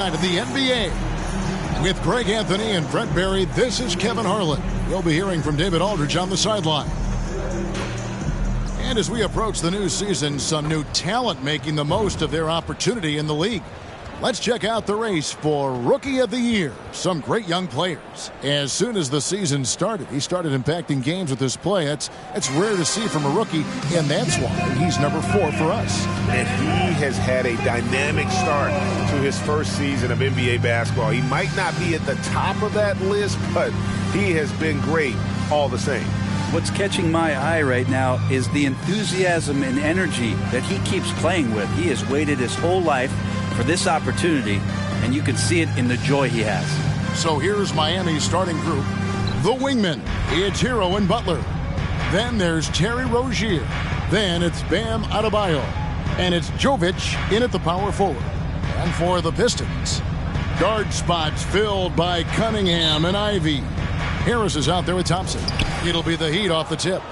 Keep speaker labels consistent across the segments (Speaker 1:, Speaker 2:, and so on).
Speaker 1: To the NBA. With Greg Anthony and Brent Barry, this is Kevin Harlan. We'll be hearing from David Aldridge on the sideline. And as we approach the new season, some new talent making the most of their opportunity in the league. Let's check out the race for Rookie of the Year. Some great young players. As soon as the season started, he started impacting games with his play. It's rare to see from a rookie, and that's why he's number 4 for us.
Speaker 2: And he has had a dynamic start to his first season of NBA basketball. He might not be at the top of that list, but he has been great all the same.
Speaker 3: What's catching my eye right now is the enthusiasm and energy that he keeps playing with. He has waited his whole life for this opportunity, and you can see it in the joy he has.
Speaker 1: So here's Miami's starting group. The wingmen, it's Hero and Butler. Then there's Terry Rozier. Then it's Bam Adebayo. And it's Jovic in at the power forward. And for the Pistons, guard spots filled by Cunningham and Ivy. Harris is out there with Thompson. It'll be the Heat off the tip.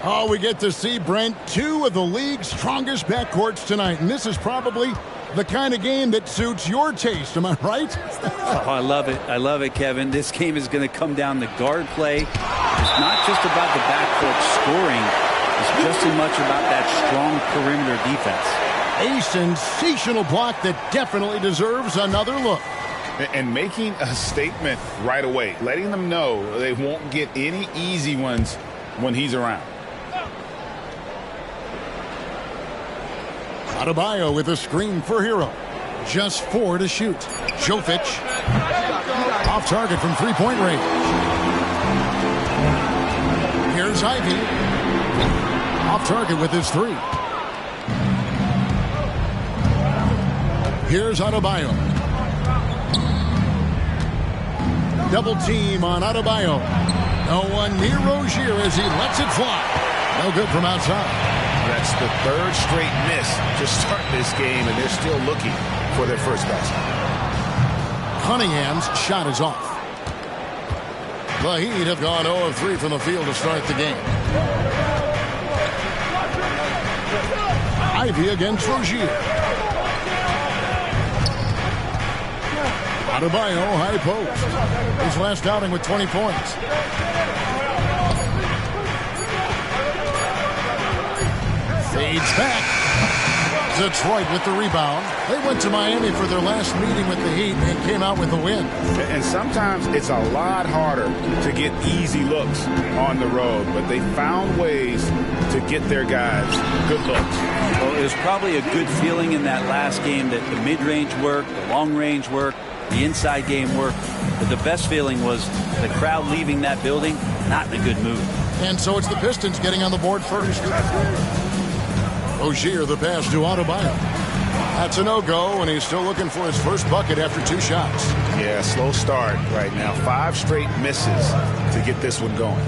Speaker 1: Oh, we get to see, Brent, 2 of the league's strongest backcourts tonight. And this is probably the kind of game that suits your taste. Am I right?
Speaker 3: Oh, I love it. I love it, Kevin. This game is going to come down to guard play. It's not just about the backcourt scoring. It's just as much about that strong perimeter defense.
Speaker 1: A sensational block that definitely deserves another look.
Speaker 4: And making a statement right away, letting them know they won't get any easy ones when he's around.
Speaker 1: Adebayo with a screen for Hero. Just 4 to shoot. Jovic off target from three-point range. Here's Ivy. Off target with his 3. Here's Adebayo. Double team on Adebayo. No one near Rozier as he lets it fly. No good from outside.
Speaker 2: That's the 3rd straight miss to start this game, and they're still looking for their first basket.
Speaker 1: Cunningham's shot is off. The Heat have gone 0 of 3 from the field to start the game. Ivy against Rozier. Adebayo high post. His last outing with 20 points. Fades back. Detroit with the rebound. They went to Miami for their last meeting with the Heat and came out with a win.
Speaker 4: And sometimes it's a lot harder to get easy looks on the road, but they found ways to get their guys good looks.
Speaker 3: Well, it was probably a good feeling in that last game that the mid-range worked, the long-range worked, the inside game worked. But the best feeling was the crowd leaving that building not in a good mood.
Speaker 1: And so it's the Pistons getting on the board first. Rozier, the pass to Adebayo. That's a no-go, and he's still looking for his first bucket after 2 shots.
Speaker 4: Yeah, slow start right now. 5 straight misses to get this one going.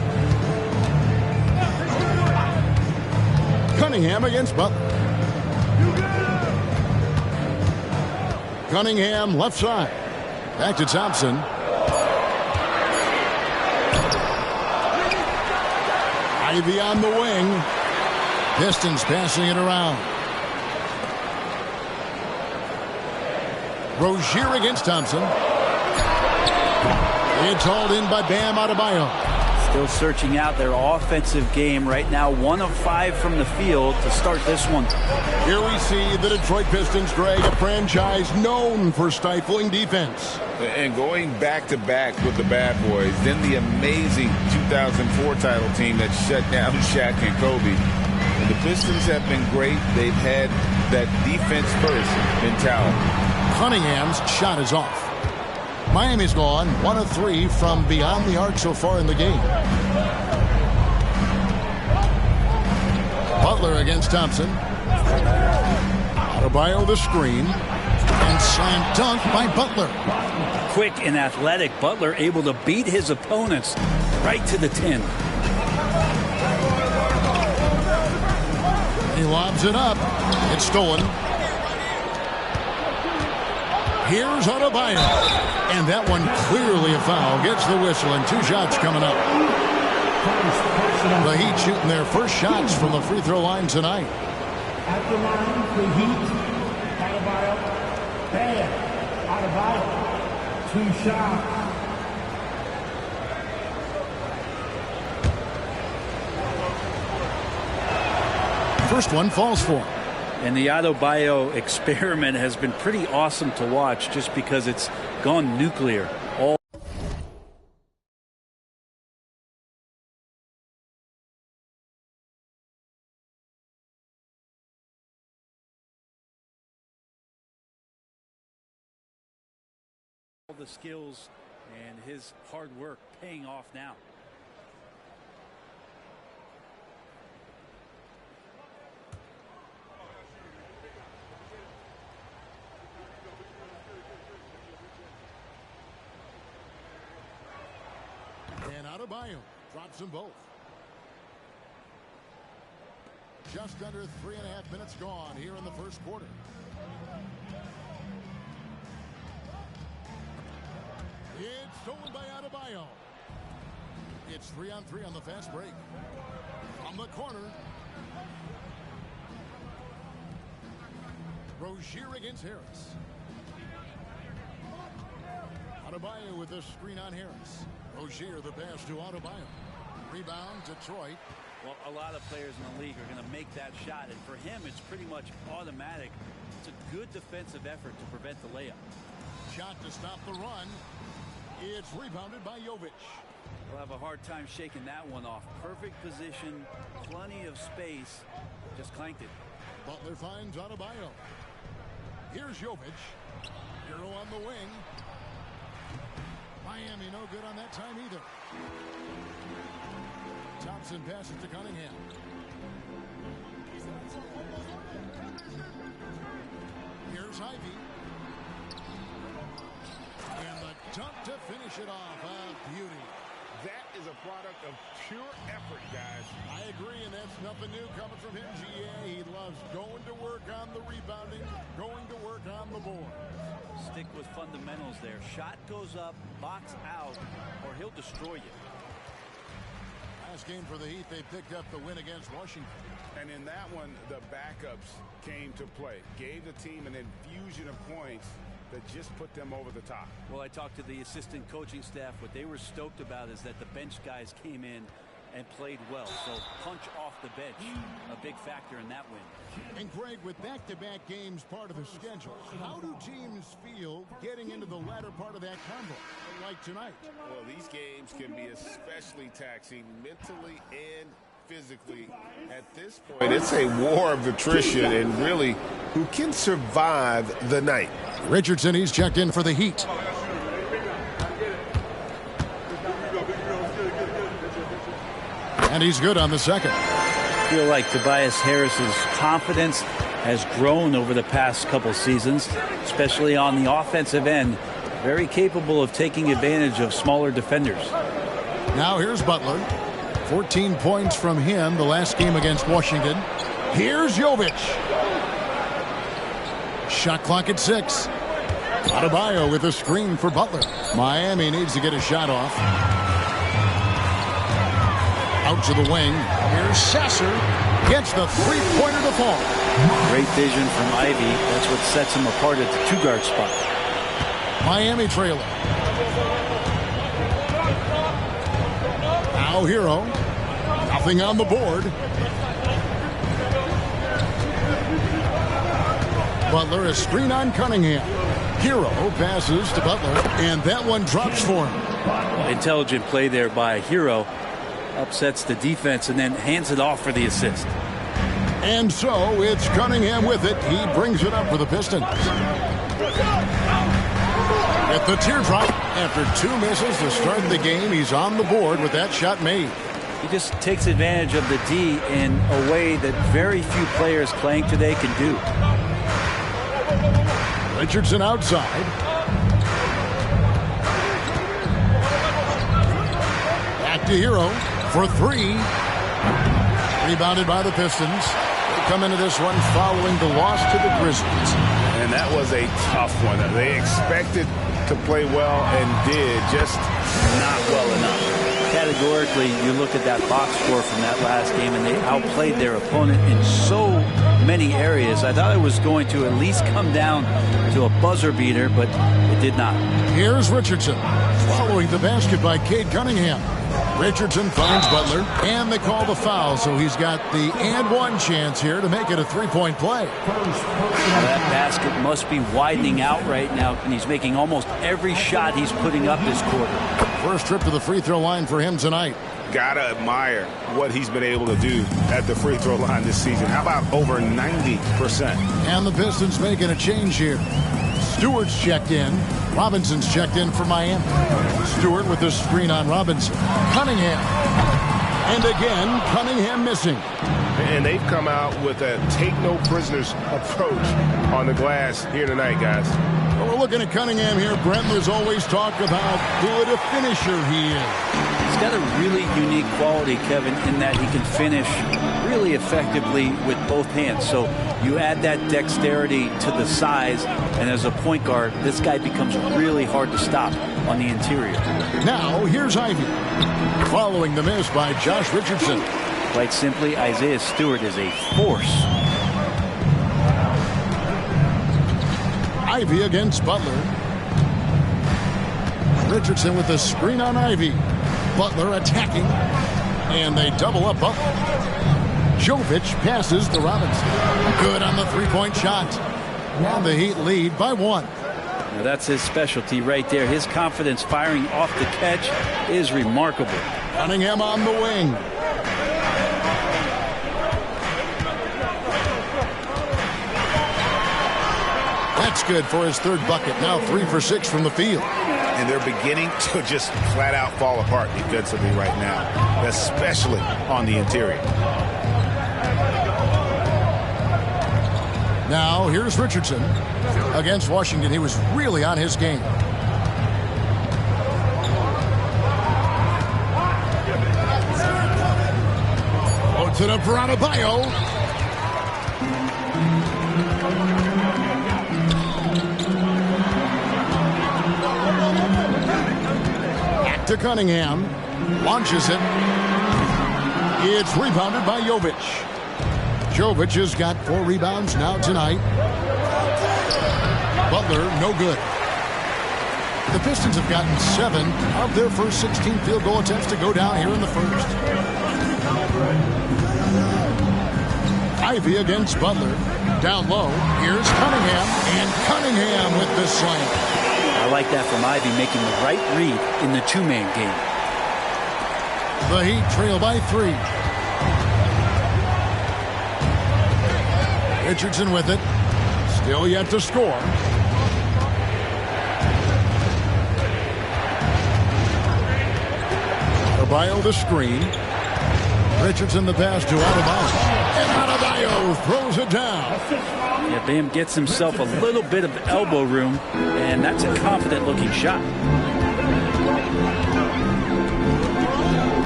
Speaker 1: Cunningham against Butler. Cunningham left side. Back to Thompson. Ivy on the wing. Pistons passing it around. Rozier against Thompson. It's hauled in by Bam Adebayo.
Speaker 3: Still searching out their offensive game right now. 1 of 5 from the field to start this one.
Speaker 1: Here we see the Detroit Pistons, Greg, a franchise known for stifling defense.
Speaker 4: And going back-to-back with the bad boys, then the amazing 2004 title team that shut down Shaq and Kobe. And the Pistons have been great. They've had that defense-first mentality.
Speaker 1: Cunningham's shot is off. Miami's gone 1 of 3 from beyond the arc so far in the game. Butler against Thompson. Adebayo the screen. And slam dunk by Butler.
Speaker 3: Quick and athletic, Butler able to beat his opponents right to the 10.
Speaker 1: He lobs it up. It's stolen. Here's Adebayo. And that one clearly a foul. Gets the whistle and 2 shots coming up. The Heat shooting their first shots from the free throw line tonight.
Speaker 5: At the line, the Heat, Adebayo, Bam, Adebayo. Adebayo, 2 shots.
Speaker 1: First one falls for him.
Speaker 3: And the Adebayo experiment has been pretty awesome to watch just because it's gone nuclear. All the skills and his hard work paying off now.
Speaker 1: And Adebayo drops them both. Just under 3.5 minutes gone here in the first quarter. It's stolen by Adebayo. It's 3-on-3 on the fast break. From the corner. Rozier against Harris. Adebayo with the screen on Harris. Rozier the pass to Adebayo. Rebound, Detroit.
Speaker 3: Well, a lot of players in the league are going to make that shot, and for him it's pretty much automatic. It's a good defensive effort to prevent the layup.
Speaker 1: Shot to stop the run. It's rebounded by Jovic.
Speaker 3: He'll have a hard time shaking that one off. Perfect position, plenty of space, just clanked it.
Speaker 1: Butler finds Adebayo. Here's Jovic. Hero on the wing. Miami no good on that time either. Thompson passes to Cunningham. Here's Ivy. And the dunk to finish it off. A beauty.
Speaker 2: That is a product of pure effort, guys.
Speaker 1: I agree, and that's nothing new coming from him, GA. He loves going to work on the rebounding, going to work on the board.
Speaker 3: Stick with fundamentals there. Shot goes up, box out, or he'll destroy you.
Speaker 1: Last game for the Heat, they picked up the win against Washington.
Speaker 2: And in that one, the backups came to play. Gave the team an infusion of points that just put them over the top.
Speaker 3: Well, I talked to the assistant coaching staff. What they were stoked about is that the bench guys came in and played well. So punch off the bench, a big factor in that win.
Speaker 1: And Greg, with back-to-back games part of the schedule, how do teams feel getting into the latter part of that combo, like tonight?
Speaker 2: Well, these games can be especially taxing mentally and physically. At this point, it's a war of attrition, and really, who can survive the night?
Speaker 1: Richardson, he's checked in for the Heat. And he's good on the second.
Speaker 3: I feel like Tobias Harris's confidence has grown over the past couple seasons, especially on the offensive end. Very capable of taking advantage of smaller defenders.
Speaker 1: Now here's Butler. 14 points from him the last game against Washington. Here's Jovic. Shot clock at 6. Adebayo with a screen for Butler. Miami needs to get a shot off. Out to the wing. Here's Sasser. Gets the three-pointer to fall.
Speaker 3: Great vision from Ivy. That's what sets him apart at the two-guard spot.
Speaker 1: Miami trailer. Now Hero. Nothing on the board. Butler, a screen on Cunningham. Hero passes to Butler, and that one drops for him.
Speaker 3: Intelligent play there by Hero. Upsets the defense and then hands it off for the assist.
Speaker 1: And so it's Cunningham with it. He brings it up for the Pistons. At the teardrop, after 2 misses to start the game, he's on the board with that shot made.
Speaker 3: He just takes advantage of the D in a way that very few players playing today can do.
Speaker 1: Richardson outside. Back to Hero for 3. Rebounded by the Pistons. They come into this one following the loss to the Grizzlies.
Speaker 2: And that was a tough one. They expected to play well and did, just not well enough.
Speaker 3: Categorically, you look at that box score from that last game, and they outplayed their opponent in so many areas. I thought it was going to at least come down to a buzzer beater, but It did not.
Speaker 1: Here's Richardson. Following the basket by Cade Cunningham. Richardson finds Butler, and they call the foul, so he's got the and one chance here to make it a three-point play.
Speaker 3: That basket must be widening out right now, and he's making almost every shot he's putting up this quarter.
Speaker 1: First trip to the free throw line for him tonight.
Speaker 4: Gotta admire what he's been able to do at the free throw line this season. How about over 90%?
Speaker 1: And the Pistons making a change here. Stewart's checked in. Robinson's checked in for Miami. Stewart with the screen on Robinson. Cunningham. And again, Cunningham missing.
Speaker 2: And they've come out with a take-no-prisoners approach on the glass here tonight, guys.
Speaker 1: Well, we're looking at Cunningham here, Brent. There's always talk about who a finisher he is.
Speaker 3: He's got a really unique quality, Kevin, in that he can finish really effectively with both hands. So you add that dexterity to the size, and as a point guard, this guy becomes really hard to stop on the interior.
Speaker 1: Now, here's Ivy. Following the miss by Josh Richardson.
Speaker 3: Quite simply, Isaiah Stewart is a force.
Speaker 1: Ivy against Butler. Richardson with the screen on Ivy. Butler attacking. And they double up Butler. Jovic passes to Robinson. Good on the three-point shot. And the Heat lead by one.
Speaker 3: Now that's his specialty right there. His confidence firing off the catch is remarkable.
Speaker 1: Cunningham on the wing. That's good for his third bucket. Now 3 for 6 from the field.
Speaker 4: And they're beginning to just flat out fall apart defensively right now, especially on the interior.
Speaker 1: Now here's Richardson. Against Washington, he was really on his game. Puts it up for Adebayo. Back to Cunningham. Launches it. It's rebounded by Jovic. Jovic has got 4 rebounds now tonight. Butler, no good. The Pistons have gotten 7 of their first 16 field goal attempts to go down here in the first. Ivy against Butler. Down low. Here's Cunningham. And Cunningham with the slam.
Speaker 3: I like that from Ivy, making the right read in the two-man game.
Speaker 1: The Heat trail by 3. Richardson with it. Still yet to score. Adebayo the screen. Richardson the pass to Adebayo. And Adebayo throws it down.
Speaker 3: Yeah, Bam gets himself a little bit of elbow room, and that's a confident-looking shot.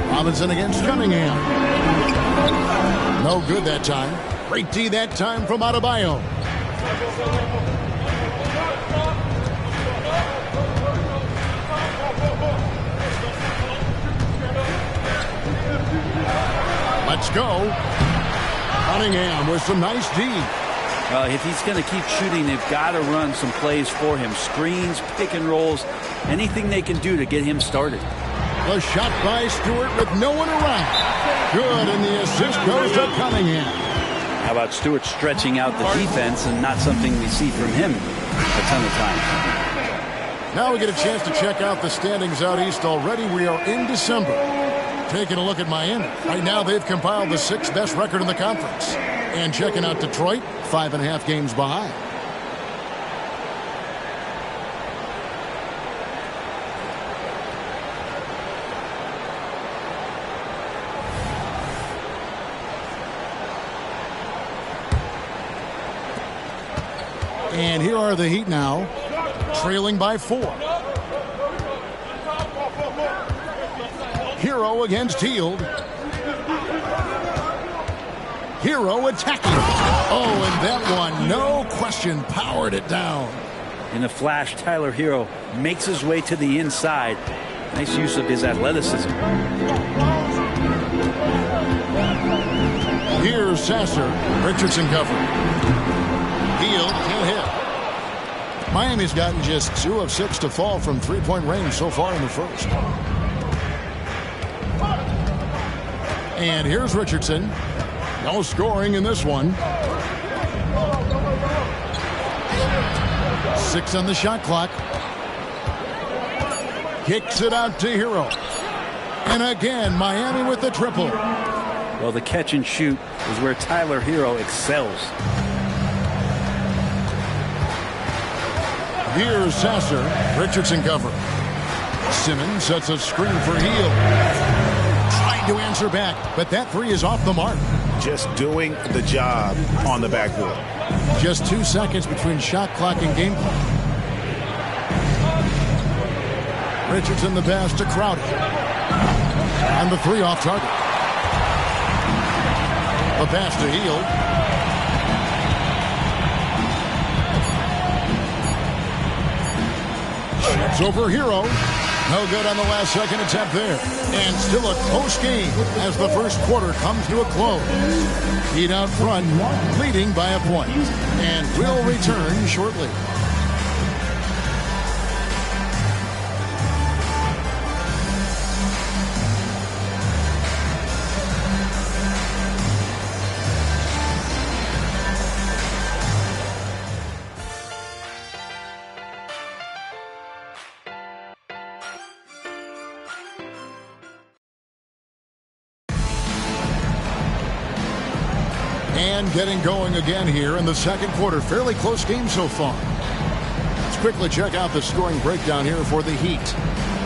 Speaker 1: Robinson against Cunningham. No good that time. Great D that time from Adebayo. Let's go. Cunningham with some nice D.
Speaker 3: If he's going to keep shooting, they've got to run some plays for him. Screens, pick and rolls, anything they can do to get him started.
Speaker 1: The shot by Stewart with no one around. Good, and the assist goes to Cunningham.
Speaker 3: How about Stewart stretching out the defense, and not something we see from him a ton of times.
Speaker 1: Now we get a chance to check out the standings out east already. We are in December. Taking a look at Miami. Right now they've compiled the 6th best record in the conference. And checking out Detroit, 5.5 games behind. And here are the Heat now, trailing by 4. Hero against Hield. Hero attacking. Oh, and that one, no question, powered it down.
Speaker 3: In a flash, Tyler Hero makes his way to the inside. Nice use of his athleticism.
Speaker 1: Here's Sasser. Richardson covered. Hield can't hit. Miami's gotten just 2 of 6 to fall from three-point range so far in the first. And here's Richardson. No scoring in this one. 6 on the shot clock. Kicks it out to Hero. And again, Miami with the triple.
Speaker 3: Well, the catch and shoot is where Tyler Hero excels.
Speaker 1: Here's Sasser. Richardson cover. Simmons sets a screen for Hield. Trying to answer back, but that three is off the mark.
Speaker 2: Just doing the job on the backboard.
Speaker 1: Just 2 seconds between shot clock and game clock. Richardson the pass to Crowder. And the three off target. The pass to Hield. Shoots over Hero. No good on the last second attempt there. And still a close game as the first quarter comes to a close. Heat out front, leading by a point. And will return shortly. And getting going again here in the second quarter. Fairly close game so far. Let's quickly check out the scoring breakdown here for the Heat.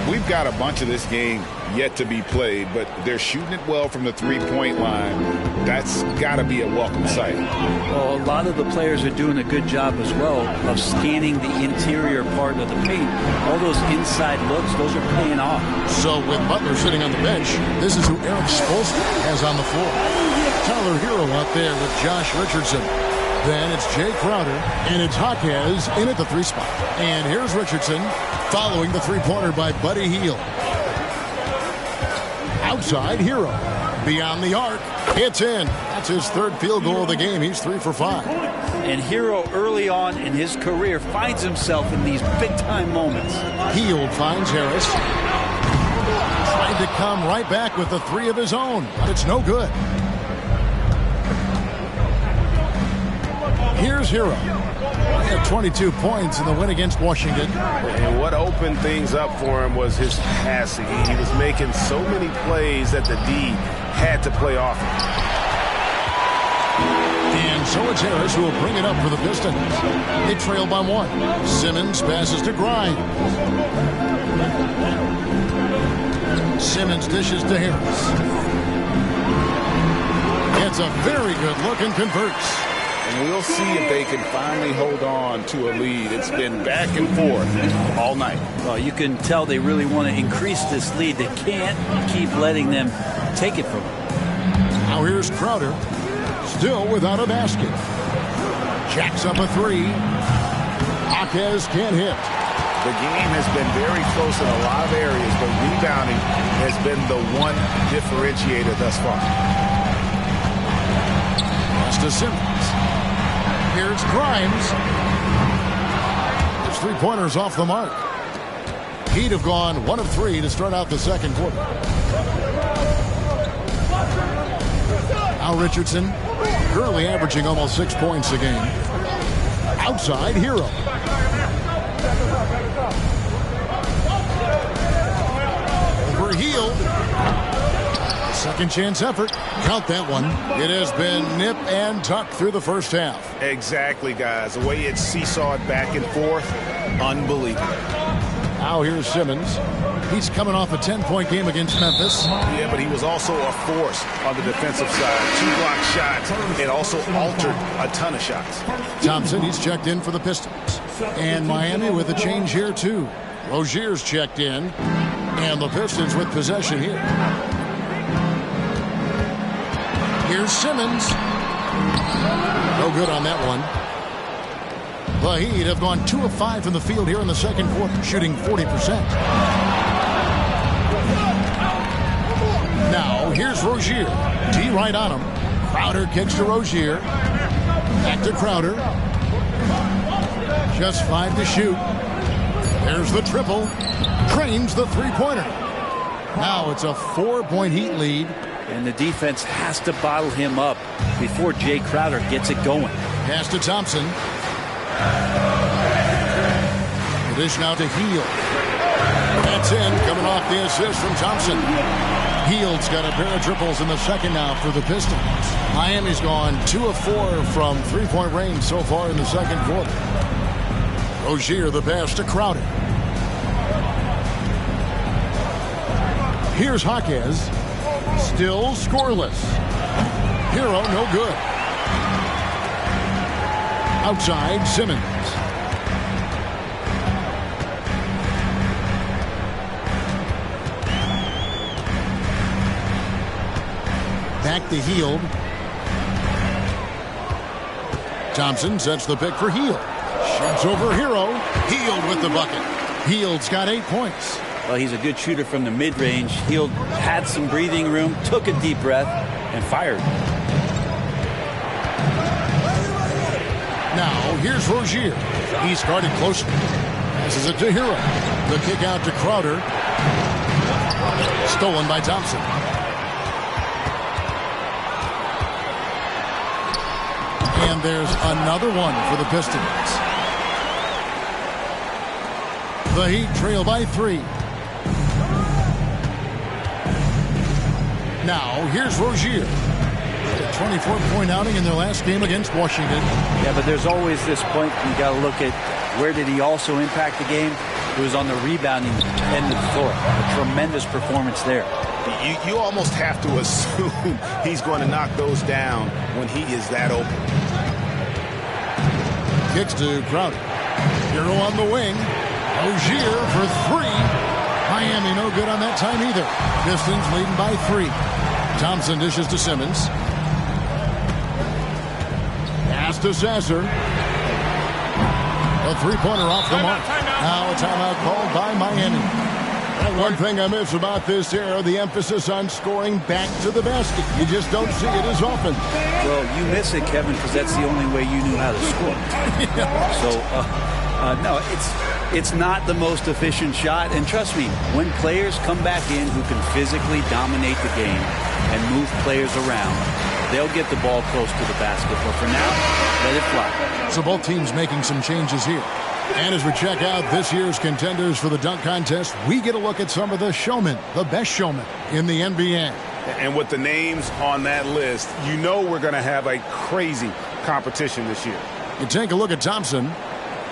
Speaker 4: We've got a bunch of this game yet to be played, but they're shooting it well from the three-point line. That's got to be a welcome sight.
Speaker 3: Well, a lot of the players are doing a good job as well of scanning the interior part of the paint. All those inside looks, those are paying off. So
Speaker 1: with Butler sitting on the bench, this is who Eric Spoelstra has on the floor. Tyler Hero out there with Josh Richardson. Then it's Jay Crowder, and it's Jaquez in at the three spot. And here's Richardson following the three-pointer by Buddy Hield. Outside, Hero. Beyond the arc. It's in. That's his third field goal of the game. He's 3 for 5.
Speaker 3: And Hero early on in his career finds himself in these big-time moments.
Speaker 1: Hield finds Harris. Tried to come right back with the three of his own, but it's no good. Here's Hero. He had 22 points in the win against Washington.
Speaker 2: And what opened things up for him was his passing. He was making so many plays that the D had to play off him.
Speaker 1: And so it's Harris who will bring it up for the Pistons. They trail by 1. Simmons passes to Grimes. Simmons dishes to Harris. Gets a very good look and converts.
Speaker 4: And we'll see if they can finally hold on to a lead. It's been back and forth all night.
Speaker 3: Well, you can tell they really want to increase this lead. They can't keep letting them take it from them.
Speaker 1: Now here's Crowder, still without a basket. Jacks up a three. Jaquez can't hit.
Speaker 2: The game has been very close in a lot of areas, but rebounding has been the one differentiator thus far.
Speaker 1: Pass to Simmons. Here's Grimes. His three-pointers off the mark. Heat have gone 1 of 3 to start out the second quarter. Now Richardson, currently averaging almost 6 points a game. Outside, Hero. Over Hield. Second chance effort. Count that one. It has been nip and tuck through the first half.
Speaker 2: Exactly, guys. The way it's seesawed back and forth, unbelievable.
Speaker 1: Now here's Simmons. He's coming off a 10-point game against Memphis.
Speaker 2: Yeah, but he was also a force on the defensive side. 2 block shots and also altered a ton of shots.
Speaker 1: Thompson, he's checked in for the Pistons. And Miami with a change here, too. Rozier's checked in. And the Pistons with possession here. Here's Simmons. No good on that one. The Heat have gone 2 of 5 from the field here in the second quarter, shooting 40%. Now, here's Rozier. D right on him. Crowder kicks to Rozier. Back to Crowder. Just 5 to shoot. There's the triple. Drains the three-pointer. Now it's a 4-point Heat lead.
Speaker 3: And the defense has to bottle him up before Jay Crowder gets it going.
Speaker 1: Pass to Thompson. The dish now to Hield. That's in, coming off the assist from Thompson. Hield's got a pair of triples in the second now for the Pistons. Miami's gone 2 of 4 from three-point range so far in the second quarter. Rozier the pass to Crowder. Here's Jaquez. Still scoreless. Hero no good. Outside Simmons. Back to Hield. Thompson sets the pick for Hield. Shoots over Hero. Hield with the bucket. Hield's got 8 points.
Speaker 3: Well, he's a good shooter from the mid-range. Hield had some breathing room, took a deep breath, and fired.
Speaker 1: Now, here's Rozier. He started closely. Passes it to Hero. The kick out to Crowder. Stolen by Thompson. And there's another one for the Pistons. The Heat trail by 3. Now, here's Rozier. A 24-point outing in their last game against Washington.
Speaker 3: Yeah, but there's always this point you got to look at where did he also impact the game. It was on the rebounding end of the floor. A tremendous performance there.
Speaker 4: You almost have to assume he's going to knock those down when he is that open.
Speaker 1: Kicks to Crowder. Hero on the wing. Rozier for 3. Miami no good on that time either. Pistons leading by 3. Thompson dishes to Simmons. Pass to Sasser. A three-pointer off the mark. Now a timeout called by Miami. And one thing I miss about this era, the emphasis on scoring back to the basket. You just don't see it as often.
Speaker 3: Well, you miss it, Kevin, because that's the only way you knew how to score.
Speaker 1: Yeah.
Speaker 3: So, no, it's not the most efficient shot. And trust me, when players come back in who can physically dominate the game and move players around, they'll get the ball close to the basket. But for now, let it fly.
Speaker 1: So both teams making some changes here. And as we check out this year's contenders for the dunk contest, we get a look at some of the showmen, the best showmen in the NBA.
Speaker 4: And with the names on that list, you know we're going to have a crazy competition this year.
Speaker 1: You take a look at Thompson,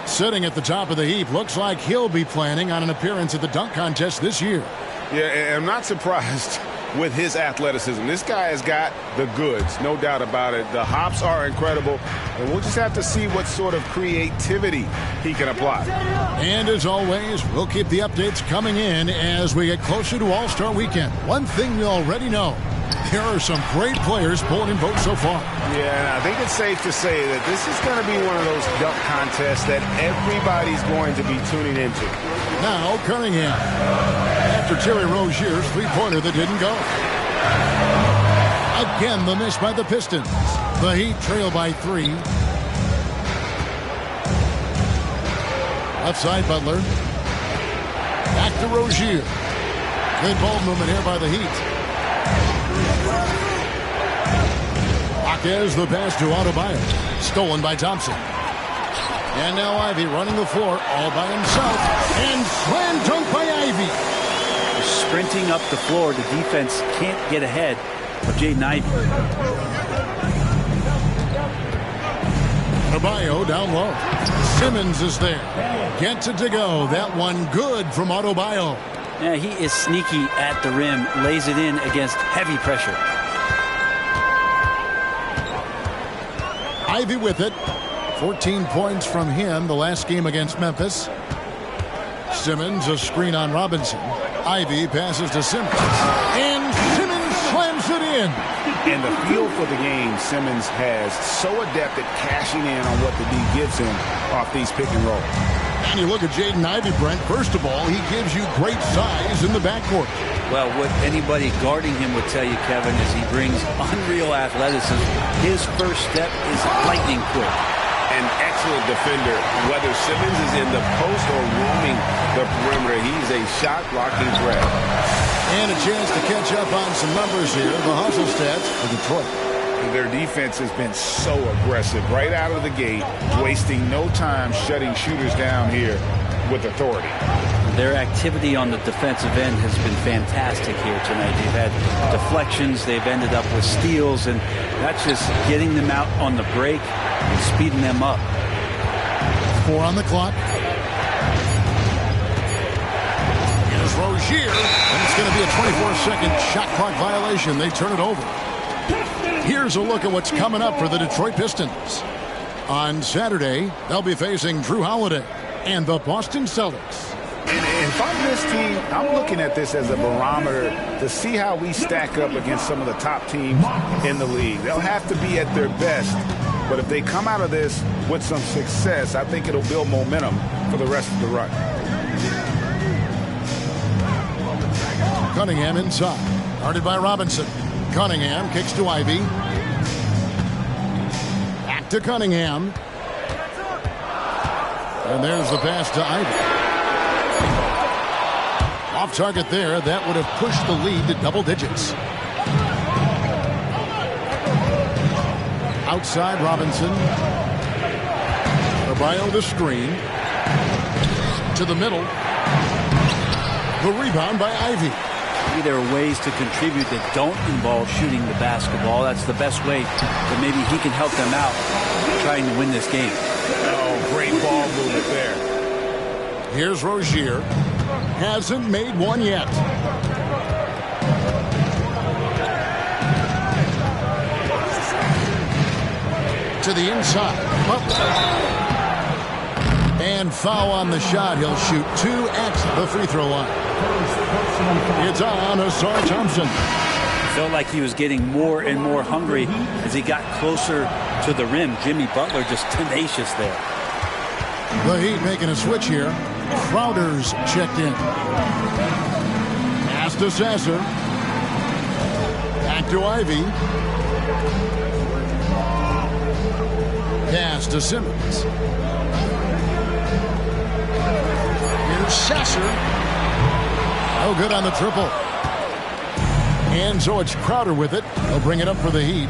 Speaker 1: sitting at the top of the heap. Looks like he'll be planning on an appearance at the dunk contest this year.
Speaker 4: Yeah, and I'm not surprised with his athleticism. This guy has got the goods, no doubt about it. The hops are incredible, and we'll just have to see what sort of creativity he can apply.
Speaker 1: And as always, we'll keep the updates coming in as we get closer to All-Star Weekend. One thing we already know, there are some great players pulling in votes so far.
Speaker 4: Yeah, and I think it's safe to say that this is going to be one of those dunk contests that everybody's going to be tuning into.
Speaker 1: Now Cunningham. After Terry Rozier's three-pointer that didn't go. Again, the miss by the Pistons. The Heat trail by 3. Outside Butler. Back to Rozier. Good ball movement here by the Heat. Jaquez the pass to Adebayo. Stolen by Thompson. And now Ivy running the floor all by himself. And slam dunk by Ivy.
Speaker 3: Sprinting up the floor, the defense can't get ahead of Jaden Ivey.
Speaker 1: Adebayo down low. Simmons is there. Gets it to go. That one good from Adebayo.
Speaker 3: Yeah, he is sneaky at the rim. Lays it in against heavy pressure.
Speaker 1: Ivy with it. 14 points from him the last game against Memphis. Simmons a screen on Robinson. Ivy passes to Simmons. And Simmons slams it in.
Speaker 4: And the feel for the game Simmons has, so adept at cashing in on what the D gives him off these pick and rolls.
Speaker 1: And you look at Jaden Ivey, Brent. First of all, he gives you great size in the backcourt.
Speaker 3: Well, what anybody guarding him would tell you, Kevin, is he brings unreal athleticism. His first step is lightning quick.
Speaker 4: And
Speaker 2: excellent defender, whether Simmons is in the post or roaming the perimeter. He's a shot-blocking threat.
Speaker 1: And a chance to catch up on some numbers here. The hustle stats for Detroit.
Speaker 4: Their defense has been so aggressive right out of the gate, wasting no time shutting shooters down here with authority.
Speaker 3: Their activity on the defensive end has been fantastic here tonight. They've had deflections, they've ended up with steals, and that's just getting them out on the break and speeding them up.
Speaker 1: 4 on the clock. Here's Rozier, and it's going to be a 24-second shot clock violation. They turn it over. Here's a look at what's coming up for the Detroit Pistons. On Saturday, they'll be facing Drew Holiday and the Boston Celtics.
Speaker 4: And if I'm this team, I'm looking at this as a barometer to see how we stack up against some of the top teams in the league. They'll have to be at their best, but if they come out of this with some success, I think it'll build momentum for the rest of the run.
Speaker 1: Cunningham inside. Guarded by Robinson. Cunningham kicks to Ivy. Back to Cunningham. And there's the pass to Ivy. Off target there. That would have pushed the lead to double digits. Outside Robinson. Adebayo the screen. To the middle. The rebound by Ivy.
Speaker 3: Maybe there are ways to contribute that don't involve shooting the basketball. That's the best way that maybe he can help them out trying to win this game.
Speaker 4: Oh, great ball movement there.
Speaker 1: Here's Rozier. Hasn't made one yet. To the inside. And foul on the shot. He'll shoot 2 at the free throw line. It's on Ausar Thompson.
Speaker 3: Felt like he was getting more and more hungry as he got closer to the rim. Jimmy Butler just tenacious there.
Speaker 1: The Heat making a switch here. Crowder's checked in. Pass to Sasser. Back to Ivy. Pass to Simmons. Here's Sasser. No good on the triple. And so it's Crowder with it. He'll bring it up for the Heat.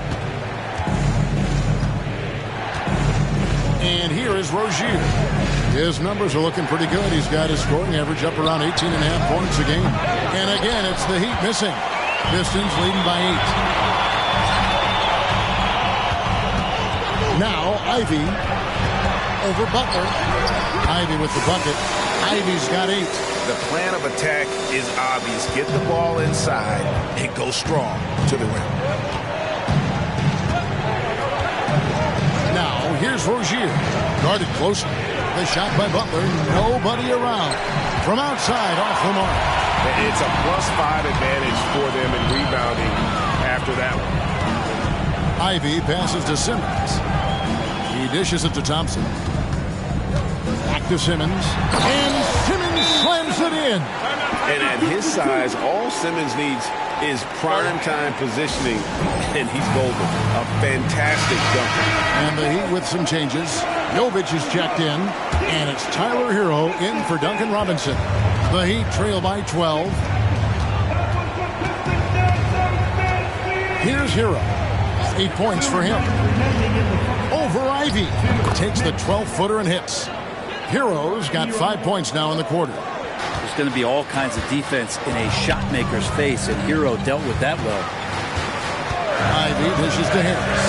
Speaker 1: And here is Rozier. His numbers are looking pretty good. He's got his scoring average up around 18.5 points a game. And again, it's the Heat missing. Pistons leading by 8. Now Ivy over Butler. Ivy with the bucket. Ivy's got 8.
Speaker 4: The plan of attack is obvious. Get the ball inside and go strong to the rim.
Speaker 1: Now, here's Rozier. Guarded closely. The shot by Butler. Nobody around. From outside, off the mark.
Speaker 2: It's a +5 advantage for them in rebounding after that one.
Speaker 1: Ivy passes to Simmons. He dishes it to Thompson. Back to Simmons. And Simmons slams it in.
Speaker 2: And at his size, all Simmons needs is prime-time positioning, and he's golden. A fantastic dunker.
Speaker 1: And the Heat with some changes. Jovic is checked in, and it's Tyler Hero in for Duncan Robinson. The Heat trail by 12. Here's Hero. 8 points for him. Over Ivy. Takes the 12-footer and hits. Hero's got 5 points now in the quarter.
Speaker 3: There's going to be all kinds of defense in a shot maker's face, and Hero dealt with that well.
Speaker 1: Ivy dishes to Harris.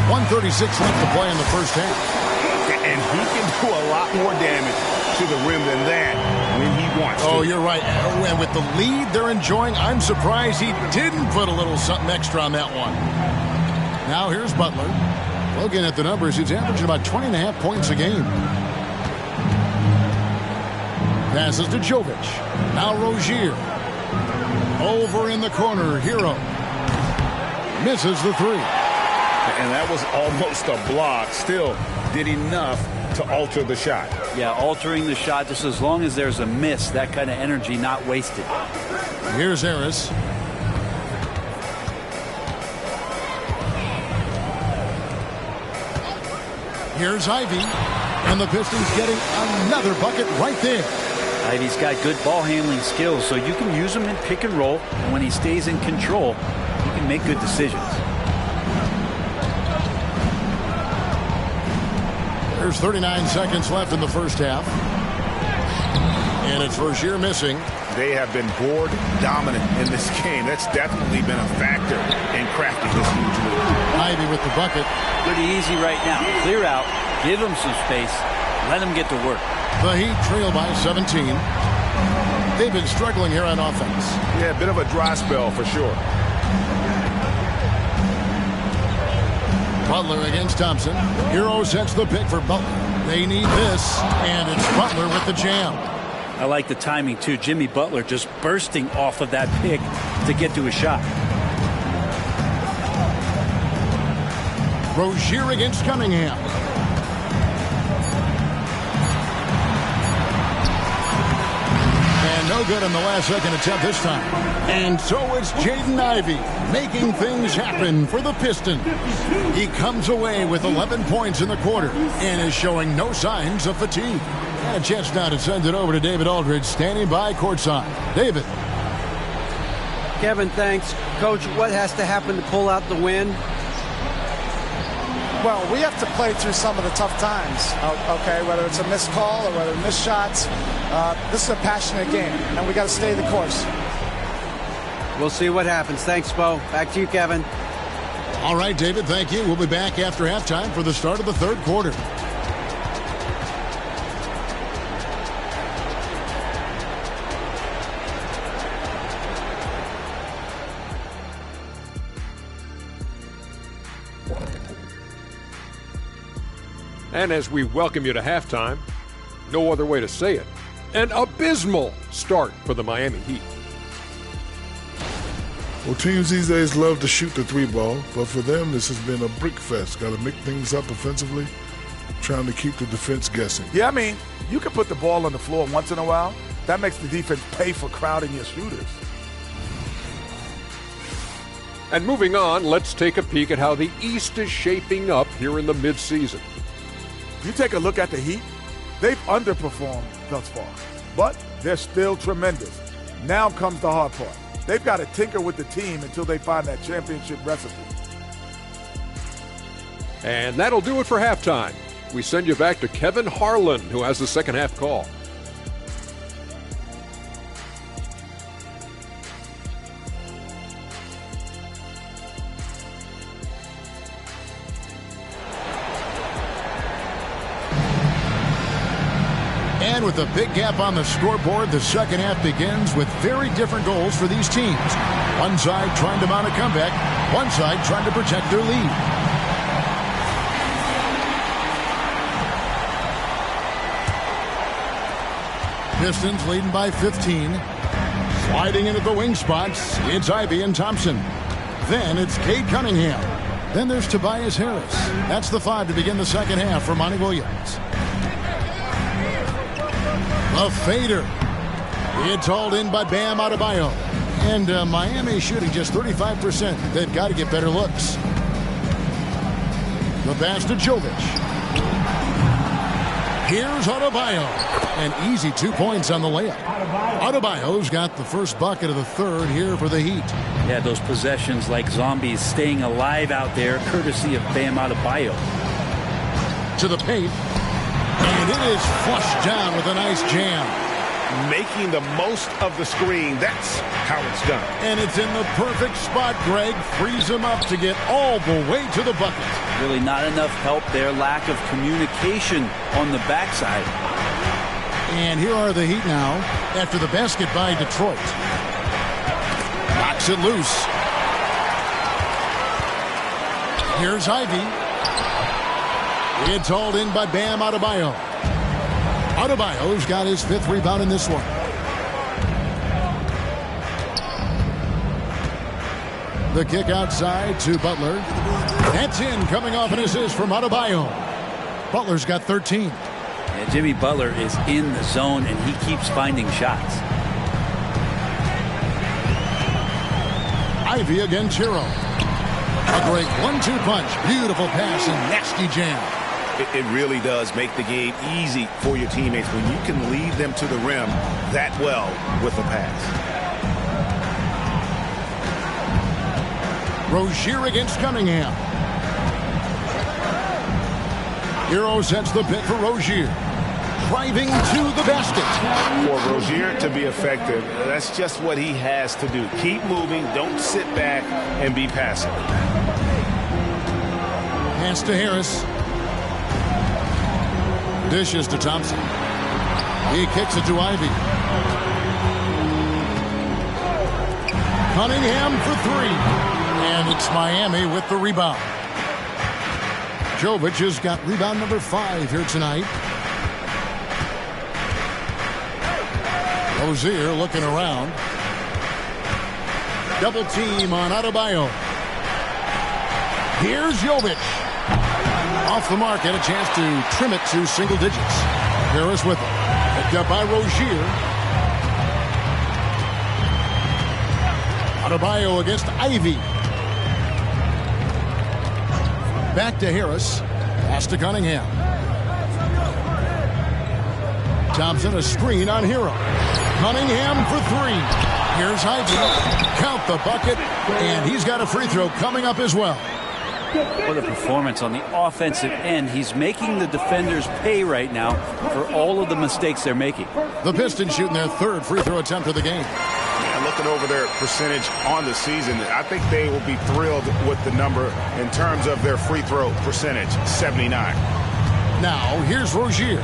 Speaker 1: 1:36 left to play in the first half.
Speaker 4: And he can do a lot more damage to the rim than that when he wants to.
Speaker 1: Oh, you're right. And with the lead they're enjoying, I'm surprised he didn't put a little something extra on that one. Now here's Butler. Looking at the numbers, he's averaging about 20.5 points a game. Passes to Jovic. Now Rozier. Over in the corner, Hero. Misses the 3.
Speaker 4: And that was almost a block. Still did enough to alter the shot.
Speaker 3: Yeah, altering the shot just as long as there's a miss, that kind of energy not wasted.
Speaker 1: Here's Harris. Here's Ivy. And the Pistons getting another bucket right there.
Speaker 3: Ivy's got good ball handling skills, so you can use him in pick and roll. And when he stays in control, he can make good decisions.
Speaker 1: There's 39 seconds left in the first half. And it's Rozier missing.
Speaker 4: They have been board dominant in this game. That's definitely been a factor in crafting this huge lead.
Speaker 1: Ivy with the bucket.
Speaker 3: Pretty easy right now. Clear out, give him some space, let him get to work.
Speaker 1: The Heat trail by 17. They've been struggling here on offense.
Speaker 4: Yeah, a bit of a dry spell for sure.
Speaker 1: Butler against Thompson. Hero sets the pick for Butler. They need this, and it's Butler with the jam.
Speaker 3: I like the timing, too. Jimmy Butler just bursting off of that pick to get to a shot.
Speaker 1: Rozier against Cunningham. And no good on the last second attempt this time. And so it's Jaden Ivey making things happen for the Pistons. He comes away with 11 points in the quarter and is showing no signs of fatigue. And a chance now to send it over to David Aldridge, standing by courtside. David.
Speaker 5: Kevin, thanks. Coach, what has to happen to pull out the win?
Speaker 6: Well, we have to play through some of the tough times, okay, whether it's a missed call or whether missed shots. This is a passionate game, and we got to stay the course.
Speaker 5: We'll see what happens. Thanks, Bo. Back to you, Kevin.
Speaker 1: All right, David, thank you. We'll be back after halftime for the start of the third quarter.
Speaker 7: And as we welcome you to halftime, no other way to say it, an abysmal start for the Miami Heat.
Speaker 8: Well, teams these days love to shoot the three ball, but for them, this has been a brick fest. Got to make things up offensively, trying to keep the defense guessing.
Speaker 9: Yeah, I mean, you can put the ball on the floor once in a while. That makes the defense pay for crowding your shooters.
Speaker 7: And moving on, let's take a peek at how the East is shaping up here in the midseason.
Speaker 9: You take a look at the Heat, they've underperformed thus far, but they're still tremendous. Now comes the hard part. They've got to tinker with the team until they find that championship recipe.
Speaker 7: And that'll do it for halftime. We send you back to Kevin Harlan, who has the second half call.
Speaker 1: And with a big gap on the scoreboard, the second half begins with very different goals for these teams. One side trying to mount a comeback, one side trying to protect their lead. Pistons leading by 15. Sliding into the wing spots, it's Ivy and Thompson. Then it's Cade Cunningham. Then there's Tobias Harris. That's the five to begin the second half for Monty Williams. A fader. It's hauled in by Bam Adebayo. And Miami shooting just 35%. They've got to get better looks. The pass to Jovic. Here's Adebayo. An easy 2 points on the layup. Adebayo's got the first bucket of the third here for the Heat.
Speaker 3: Yeah, those possessions like zombies staying alive out there, courtesy of Bam Adebayo.
Speaker 1: To the paint. And it is flushed down with a nice jam.
Speaker 2: Making the most of the screen. That's how it's done.
Speaker 1: And it's in the perfect spot. Greg frees him up to get all the way to the bucket.
Speaker 3: Really not enough help there. Lack of communication on the backside.
Speaker 1: And here are the Heat now after the basket by Detroit. Knocks it loose. Here's Ivy. It's hauled in by Bam Adebayo. Adebayo's got his fifth rebound in this one. The kick outside to Butler. That's in, coming off an assist from Adebayo. Butler's got 13.
Speaker 3: Yeah, Jimmy Butler is in the zone, and he keeps finding shots.
Speaker 1: Ivy against Hero. A great 1-2 punch. Beautiful pass and nasty jam.
Speaker 2: It really does make the game easy for your teammates when you can lead them to the rim that well with a pass.
Speaker 1: Rozier against Cunningham. Hero sets the pick for Rozier. Driving to the basket.
Speaker 2: For Rozier to be effective, that's just what he has to do. Keep moving, don't sit back and be passive.
Speaker 1: Pass to Harris. Dishes to Thompson. He kicks it to Ivy. Cunningham for three. And it's Miami with the rebound. Jovic has got rebound number 5 here tonight. Rozier looking around. Double team on Adebayo. Here's Jovic. Off the mark and a chance to trim it to single digits. Harris with it. Picked up by Rozier. Adebayo against Ivy. Back to Harris. Pass to Cunningham. Thompson a screen on Hero. Cunningham for 3. Here's Ivy. Count the bucket. And he's got a free throw coming up as well.
Speaker 3: What a performance on the offensive end. He's making the defenders pay right now for all of the mistakes they're making.
Speaker 1: The Pistons shooting their 3rd free throw attempt of the game.
Speaker 2: And looking over their percentage on the season, I think they will be thrilled with the number in terms of their free throw percentage, 79.
Speaker 1: Now, here's Rozier.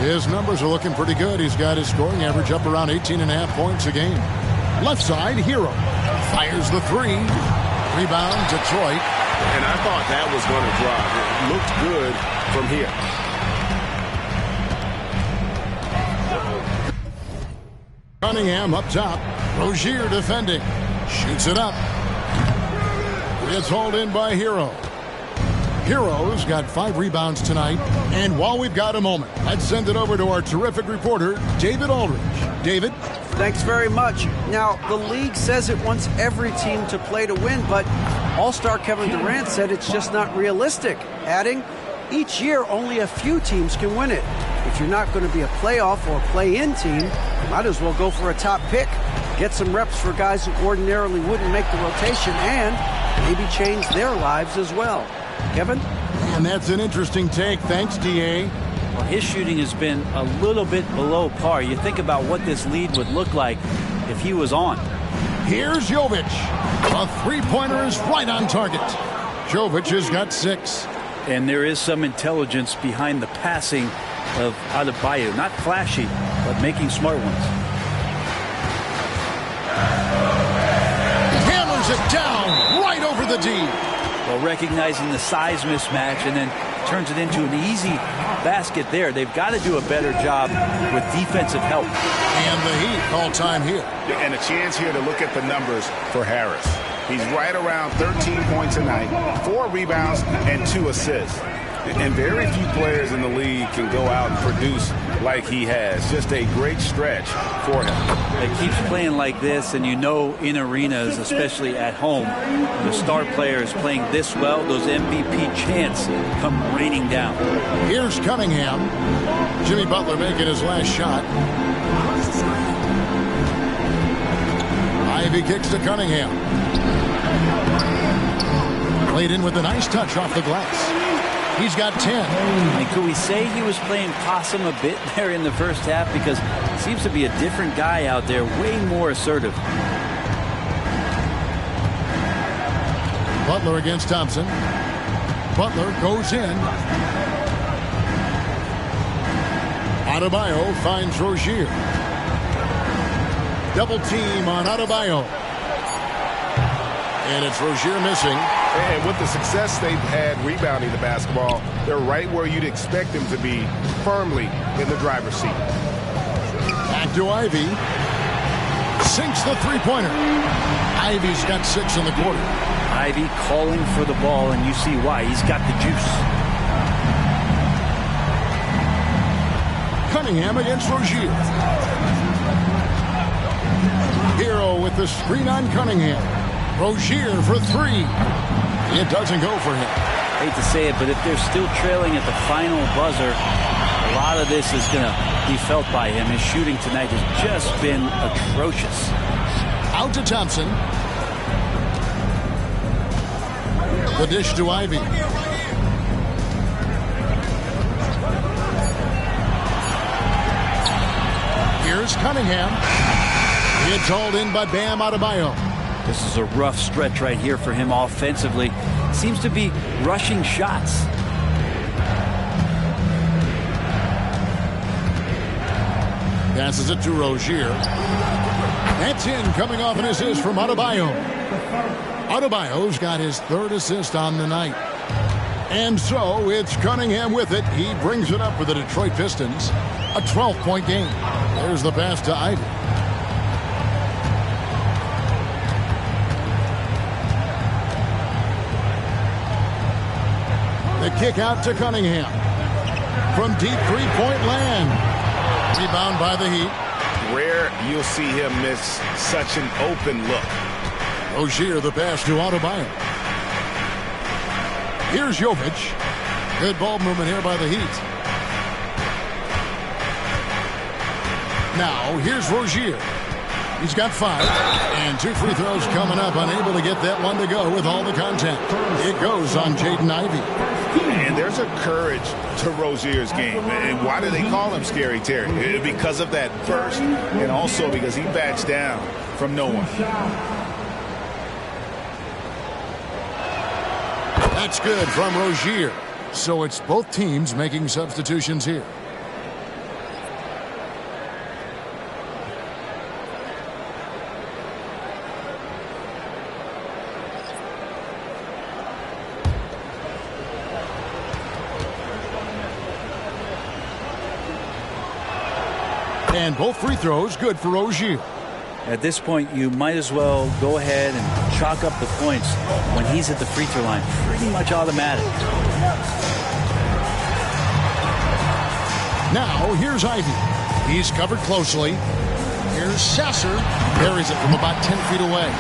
Speaker 1: His numbers are looking pretty good. He's got his scoring average up around 18.5 points a game. Left side, Hero. Fires the 3. Rebound, Detroit.
Speaker 2: And I thought that was going to drop. It looked good from here.
Speaker 1: Cunningham up top. Rozier defending. Shoots it up. It's hauled in by Hero. Hero's got 5 rebounds tonight. And while we've got a moment, let's send it over to our terrific reporter, David Aldridge. David?
Speaker 5: Thanks very much. Now, the league says it wants every team to play to win, but All-Star Kevin Durant said it's just not realistic, adding, each year only a few teams can win it. If you're not going to be a playoff or play-in team, you might as well go for a top pick, get some reps for guys who ordinarily wouldn't make the rotation, and maybe change their lives as well. Kevin?
Speaker 1: And that's an interesting take. Thanks, D.A.
Speaker 3: Well, his shooting has been a little bit below par. You think about what this lead would look like if he was on.
Speaker 1: Here's Jovic. A 3-pointer is right on target. Jovic has got 6.
Speaker 3: And there is some intelligence behind the passing of Adebayo. Not flashy, but making smart ones.
Speaker 1: Hammers it down right over the D.
Speaker 3: Well, recognizing the size mismatch and then turns it into an easy basket there. They've got to do a better job with defensive help.
Speaker 1: And the Heat call time here.
Speaker 2: And a chance here to look at the numbers for Harris. He's right around 13 points a night, 4 rebounds, and 2 assists. And very few players in the league can go out and produce like he has. Just a great stretch for him.
Speaker 3: It keeps playing like this, and you know in arenas, especially at home, the star players playing this well, those MVP chants come raining down.
Speaker 1: Here's Cunningham. Jimmy Butler making his last shot. Ivy kicks to Cunningham. Played in with a nice touch off the glass. He's got 10.
Speaker 3: And could we say he was playing possum a bit there in the first half? Because he seems to be a different guy out there, way more assertive.
Speaker 1: Butler against Thompson. Butler goes in. Adebayo finds Rozier. Double team on Adebayo. And it's Rozier missing.
Speaker 2: And with the success they've had rebounding the basketball, they're right where you'd expect them to be, firmly in the driver's seat.
Speaker 1: Back to Ivy. Sinks the 3-pointer. Ivy's got 6 in the quarter.
Speaker 3: Ivy calling for the ball, and you see why. He's got the juice.
Speaker 1: Cunningham against Rozier. Hero with the screen on Cunningham. Rozier for 3. It doesn't go for him.
Speaker 3: hate to say it, but if they're still trailing at the final buzzer, a lot of this is going to be felt by him. His shooting tonight has just been atrocious.
Speaker 1: Out to Thompson. The dish to Ivy. Here's Cunningham. It's hauled in by Bam Adebayo.
Speaker 3: This is a rough stretch right here for him offensively. Seems to be rushing shots.
Speaker 1: Passes it to Rozier. That's in, coming off an assist from Adebayo. Adebayo's got his third assist on the night. And so it's Cunningham with it. He brings it up for the Detroit Pistons. A 12-point game. There's the pass to Ivy. The kick out to Cunningham. From deep three-point land. Rebound by the Heat.
Speaker 4: Rare you'll see him miss such an open look.
Speaker 1: Rozier the pass to Adebayo. Here's Jovic. Good ball movement here by the Heat. Now here's Rozier. He's got 5. And 2 free throws coming up. Unable to get that one to go with all the contact. It goes on Jaden Ivey.
Speaker 4: And there's a courage to Rozier's game. And why do they call him Scary Terry? Because of that burst, and also because he backs down from no one.
Speaker 1: That's good from Rozier. So it's both teams making substitutions here. And both free throws good for Rozier.
Speaker 3: At this point, you might as well go ahead and chalk up the points when he's at the free throw line. Pretty much automatic.
Speaker 1: Now, here's Ivy. He's covered closely. Here's Sasser. Buries it from about 10 feet away.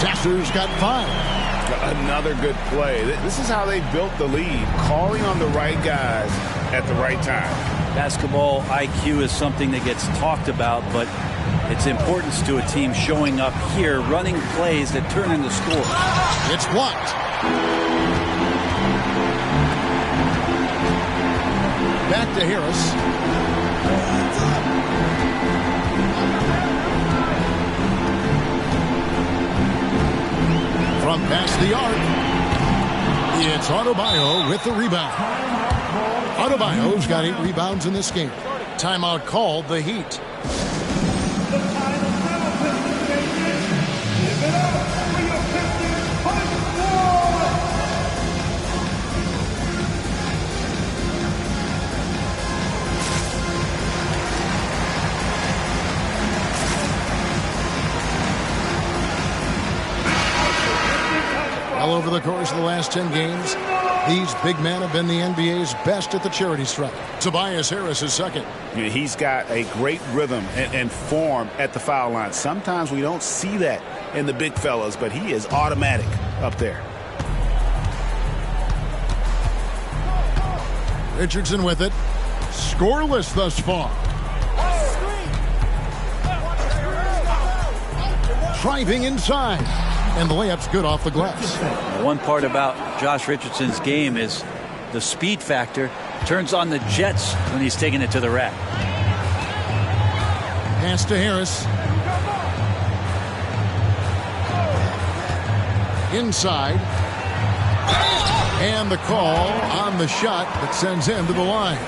Speaker 1: Sasser's got 5.
Speaker 4: Another good play. This is how they built the lead. Calling on the right guys at the right time.
Speaker 3: Basketball IQ is something that gets talked about, but its importance to a team showing up here, running plays that turn into scores.
Speaker 1: It's blocked. Back to Harris. From past the arc, it's Adebayo with the rebound. Adebayo's got 8 rebounds in this game. Timeout called, the Heat. Well, over the course of the last 10 games, these big men have been the NBA's best at the charity stripe. Tobias Harris is second.
Speaker 4: He's got a great rhythm and form at the foul line. Sometimes we don't see that in the big fellas, but he is automatic up there.
Speaker 1: Richardson with it. Scoreless thus far. Driving inside. And the layup's good off the glass.
Speaker 3: One part about Josh Richardson's game is the speed factor. Turns on the jets when he's taking it to the rack.
Speaker 1: Pass to Harris. Inside. And the call on the shot that sends him to the line.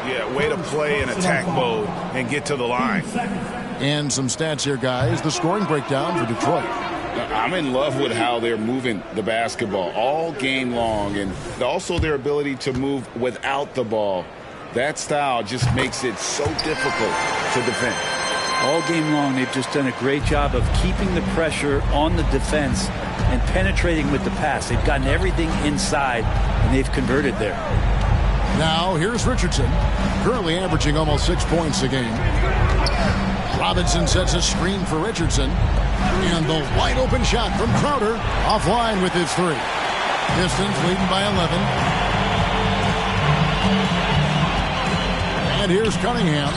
Speaker 4: Yeah, way to play in attack mode and get to the line.
Speaker 1: And some stats here, guys. The scoring breakdown for Detroit.
Speaker 4: I'm in love with how they're moving the basketball all game long, and also their ability to move without the ball. That style just makes it so difficult to defend.
Speaker 3: All game long, they've just done a great job of keeping the pressure on the defense and penetrating with the pass. They've gotten everything inside, and they've converted there.
Speaker 1: Now, here's Richardson, currently averaging almost 6 points a game. Robinson sets a screen for Richardson. And the wide open shot from Crowder, offline with his 3. Pistons leading by 11. And here's Cunningham.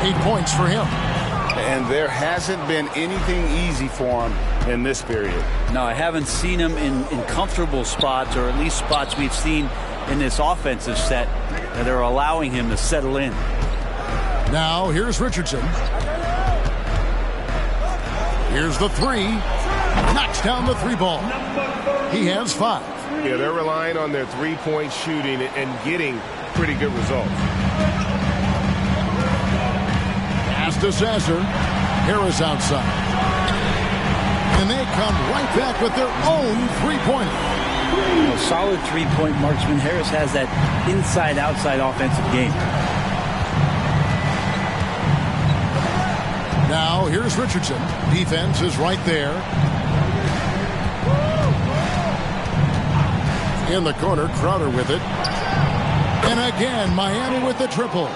Speaker 1: 8 points for him.
Speaker 4: And there hasn't been anything easy for him in this period.
Speaker 3: No, I haven't seen him in comfortable spots, or at least spots we've seen in this offensive set that are allowing him to settle in.
Speaker 1: Now here's Richardson. Here's the three. Knocks down the 3 ball. He has 5.
Speaker 2: Yeah, they're relying on their three-point shooting and getting pretty good results.
Speaker 1: Pass to Sasser. Harris outside. And they come right back with their own 3-pointer.
Speaker 3: A solid 3-point marksman. Harris has that inside-outside offensive game.
Speaker 1: Now here's Richardson. Defense is right there. In the corner, Crowder with it. And again, Miami with the triple.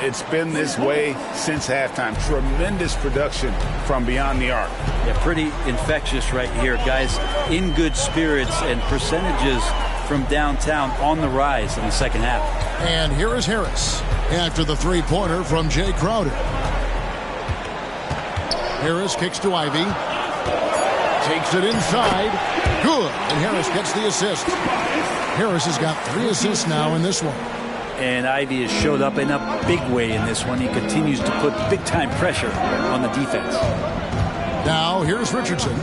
Speaker 4: It's been this way since halftime. Tremendous production from beyond the arc.
Speaker 3: Yeah, pretty infectious right here. Guys in good spirits, and percentages from downtown on the rise in the second half.
Speaker 1: And here is Harris after the 3-pointer from Jay Crowder. Harris kicks to Ivy. Takes it inside. Good. And Harris gets the assist. Harris has got 3 assists now in this one.
Speaker 3: And Ivy has showed up in a big way in this one. He continues to put big-time pressure on the defense.
Speaker 1: Now here's Richardson.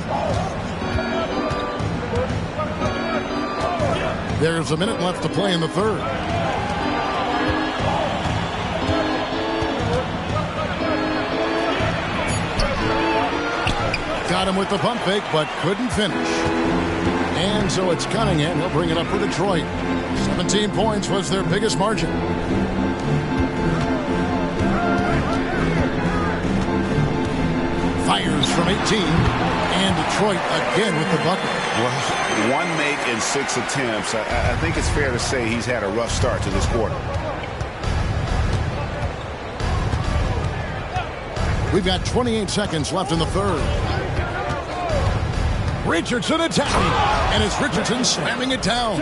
Speaker 1: There's a minute left to play in the third. Got him with the pump fake, but couldn't finish. And so it's Cunningham. He'll bring it up for Detroit. 17 points was their biggest margin. Fires from 18. And Detroit again with the bucket.
Speaker 4: Well, 1 make in 6 attempts. I think it's fair to say he's had a rough start to this quarter.
Speaker 1: We've got 28 seconds left in the third. Richardson attacking. And it's Richardson slamming it down.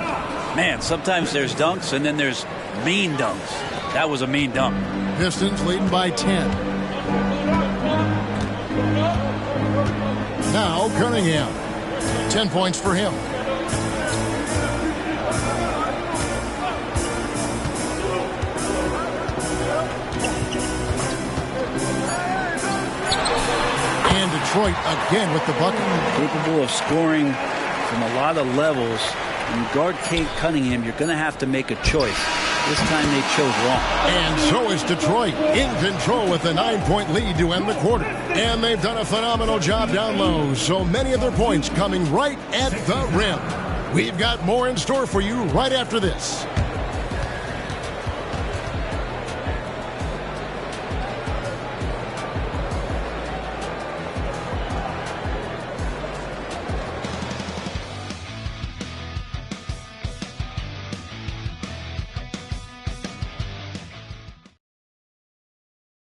Speaker 3: Man, sometimes there's dunks and then there's mean dunks. That was a mean dunk.
Speaker 1: Pistons leading by 10. Now Cunningham. 10 points for him. And Detroit again with the bucket.
Speaker 3: Capable of scoring from a lot of levels. When you guard Cade Cunningham, you're going to have to make a choice. This time they chose wrong.
Speaker 1: And so is Detroit in control with a 9-point lead to end the quarter. And they've done a phenomenal job down low. So many of their points coming right at the rim. We've got more in store for you right after this.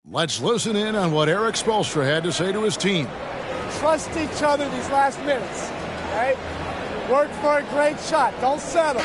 Speaker 1: Let's listen in on what Eric Spoelstra had to say to his team.
Speaker 6: Trust each other these last minutes. Right? Work for a great shot. Don't settle.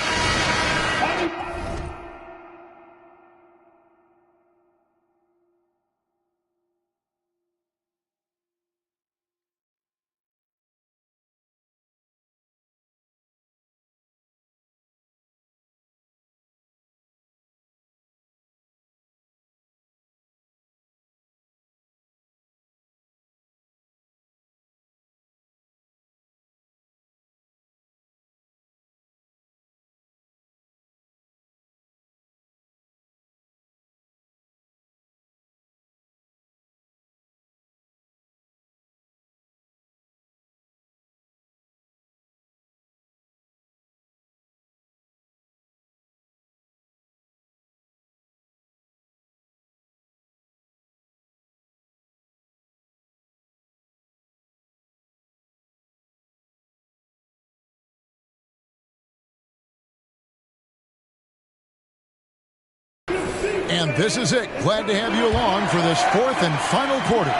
Speaker 1: And this is it. Glad to have you along for this 4th and final quarter.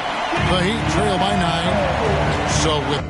Speaker 1: The Heat trail by 9. So with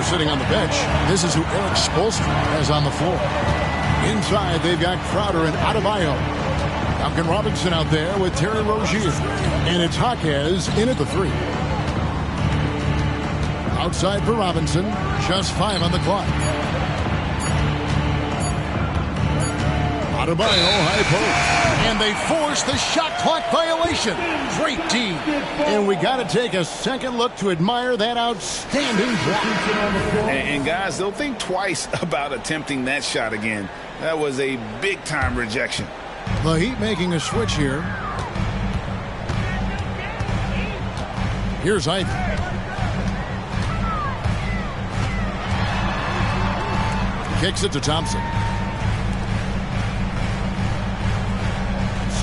Speaker 1: sitting on the bench. This is who Eric Spoelstra has on the floor. Inside, they've got Crowder and Adebayo. Duncan Robinson out there with Terry Rozier. And it's Jaquez in at the 3. Outside for Robinson. Just 5 on the clock. Adebayo, high post. And they force the shot clock violation. Great D. And we got to take a second look to admire that outstanding block.
Speaker 4: And guys, don't think twice about attempting that shot again. That was a big-time rejection.
Speaker 1: The Heat making a switch here. Here's Ivey. Kicks it to Thompson.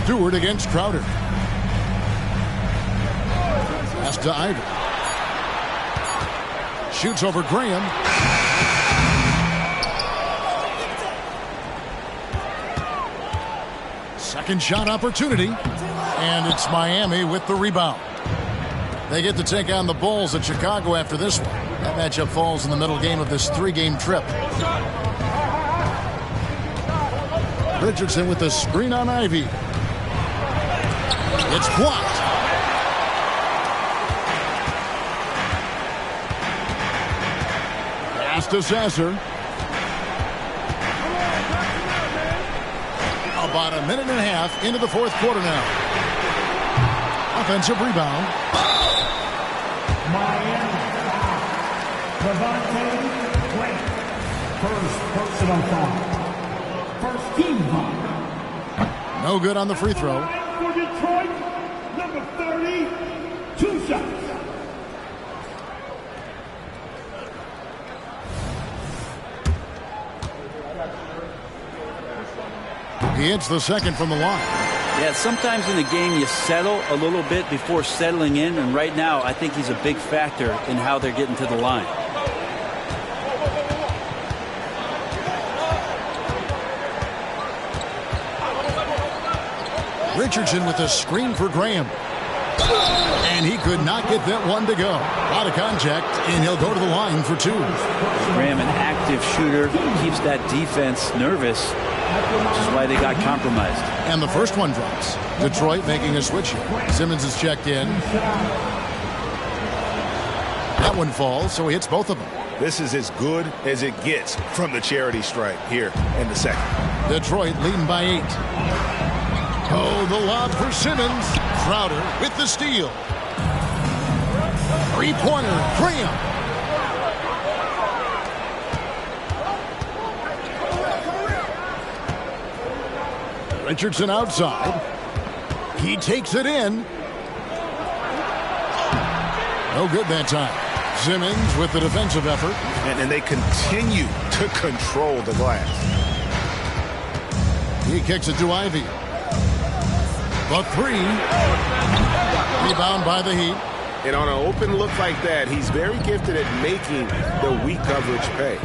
Speaker 1: Stewart against Crowder. Pass to Ivey. Shoots over Graham. Second shot opportunity. And it's Miami with the rebound. They get to take on the Bulls at Chicago after this one. That matchup falls in the middle game of this 3-game trip. Richardson with the screen on Ivey. It's blocked. Pass to Sasser. About a minute and a half into the fourth quarter now. Offensive rebound.
Speaker 10: Miami. Devontae Graham. First personal foul. First team foul.
Speaker 1: No good on the free throw.
Speaker 10: For Detroit, number 30, 2 shots.
Speaker 1: He hits the second from the line.
Speaker 3: Yeah, sometimes in the game you settle a little bit before settling in, and right now I think he's a big factor in how they're getting to the line.
Speaker 1: Richardson with a screen for Graham. And he could not get that one to go. Out of contact, and he'll go to the line for 2.
Speaker 3: Graham, an active shooter, keeps that defense nervous, which is why they got compromised.
Speaker 1: And the first one drops. Detroit making a switch here. Simmons is checked in. That one falls, so he hits both of them.
Speaker 2: This is as good as it gets from the charity stripe here in the second.
Speaker 1: Detroit leading by 8. Oh, the lob for Simmons. Crowder with the steal. Three-pointer, Graham. Richardson outside. He takes it in. No good that time. Simmons with the defensive effort.
Speaker 2: And they continue to control the glass.
Speaker 1: He kicks it to Ivey. The 3. Rebound by the Heat.
Speaker 2: And on an open look like that, he's very gifted at making the weak coverage pay.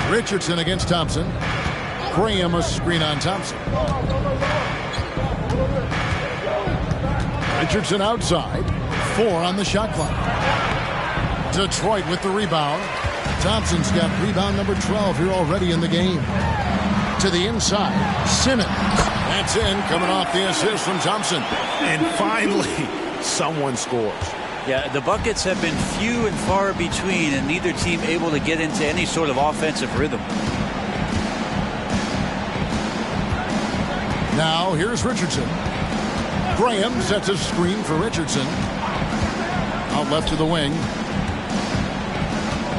Speaker 1: Richardson against Thompson. Graham a screen on Thompson. Richardson outside. 4 on the shot clock. Detroit with the rebound. Thompson's got rebound number 12 here already in the game. To the inside, Simmons. That's in, coming off the assist from Thompson.
Speaker 2: And finally, someone scores.
Speaker 3: Yeah, the buckets have been few and far between, and neither team able to get into any sort of offensive rhythm.
Speaker 1: Now, here's Richardson. Graham sets a screen for Richardson. Out left to the wing.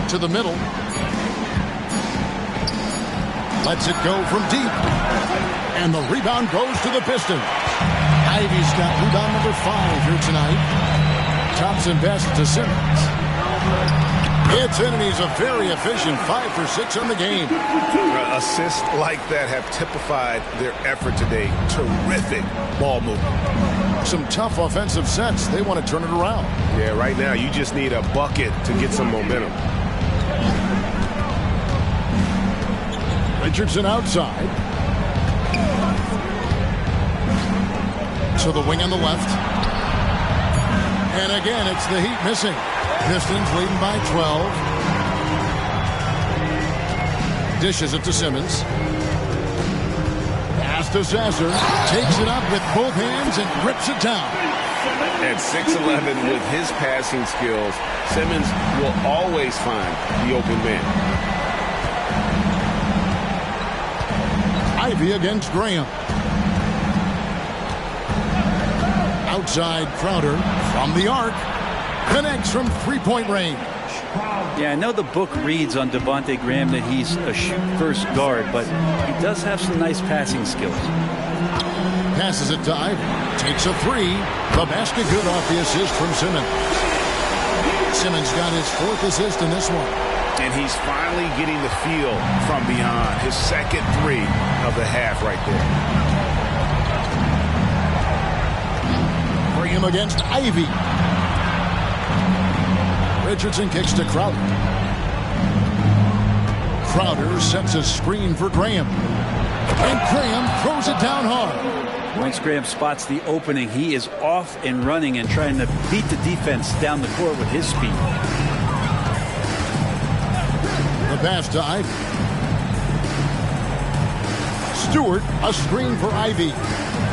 Speaker 1: To the middle. Lets it go from deep. And the rebound goes to the Pistons. Ivey's got rebound number 5 here tonight. Thompson passes to Simmons. It's in, and he's a very efficient 5 for 6 on the game.
Speaker 2: Assists like that have typified their effort today. Terrific ball movement.
Speaker 1: Some tough offensive sets. They want to turn it around.
Speaker 2: Yeah, right now you just need a bucket to get some momentum.
Speaker 1: Richardson outside. To the wing on the left. And again, it's the Heat missing. Pistons leading by 12. Dishes it to Simmons. Pass to Sasser. Takes it up with both hands and rips it down.
Speaker 2: At 6'11", with his passing skills, Simmons will always find the open man.
Speaker 1: Ivy against Graham. Outside Crowder from the arc. Connects from three-point range.
Speaker 3: Yeah, I know the book reads on Devontae Graham that he's a shoot-first guard, but he does have some nice passing skills.
Speaker 1: Passes it to Ivy. Takes a three. The basket good off the assist from Simmons. Simmons got his 4th assist in this one.
Speaker 4: And he's finally getting the feel from beyond. His second three of the half right there.
Speaker 1: Graham against Ivy. Richardson kicks to Crowder. Crowder sets a screen for Graham. And Graham throws it down hard.
Speaker 3: Once Graham spots the opening, he is off and running and trying to beat the defense down the court with his speed.
Speaker 1: The pass to Ivy. Stewart, a screen for Ivy.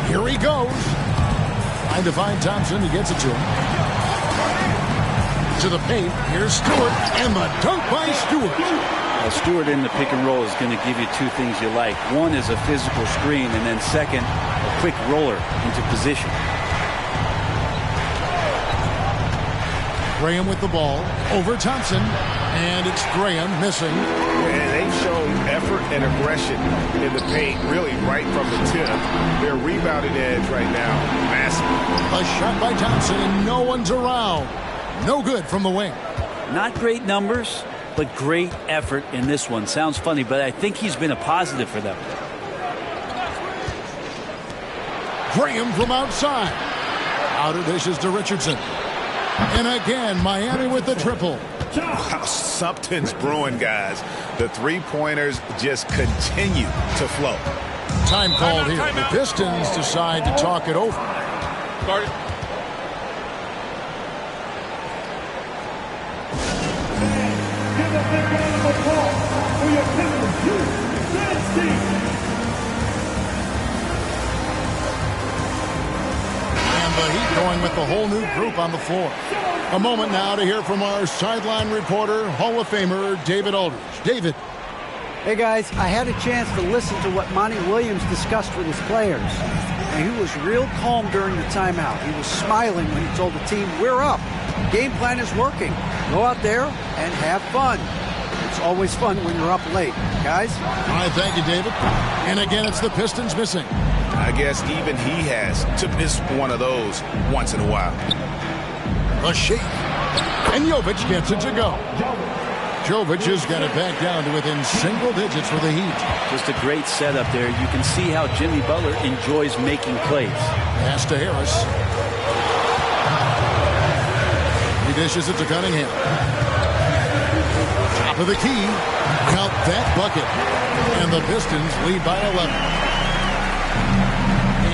Speaker 1: Here he goes. Trying to find Thompson. He gets it to him. To the paint. Here's Stewart. And the dunk by Stewart.
Speaker 3: Stewart in the pick and roll is going to give you two things you like. One is a physical screen, and then second, a quick roller into position.
Speaker 1: Graham with the ball. Over Thompson. And it's Graham missing.
Speaker 2: And they've shown effort and aggression in the paint, really right from the tip. Their rebounding edge right now, massive.
Speaker 1: A shot by Thompson, and no one's around. No good from the wing.
Speaker 3: Not great numbers, but great effort in this one. Sounds funny, but I think he's been a positive for them.
Speaker 1: Graham from outside. Outer dishes to Richardson. And again, Miami with the triple.
Speaker 4: Wow, something's brewing, guys. The three-pointers just continue to flow.
Speaker 1: Time called here. The Pistons decide to talk it over.
Speaker 7: Start it.
Speaker 10: Give a big round of applause for your Pistons dance team.
Speaker 1: And the Heat going with the whole new group on the floor. A moment now to hear from our sideline reporter, Hall of Famer David Aldridge. David.
Speaker 5: Hey, guys, I had a chance to listen to what Monty Williams discussed with his players. And he was real calm during the timeout. He was smiling when he told the team, we're up. Game plan is working. Go out there and have fun. It's always fun when you're up late. Guys?
Speaker 1: All right, thank you, David. And again, it's the Pistons missing.
Speaker 4: I guess even he has to miss one of those once in a while.
Speaker 1: A shake. And Jovic gets it to go. Jovic has got it back down to within single digits for the Heat.
Speaker 3: Just a great setup there. You can see how Jimmy Butler enjoys making plays.
Speaker 1: Pass to Harris. He dishes it to Cunningham. Top of the key. Count that bucket. And the Pistons lead by 11.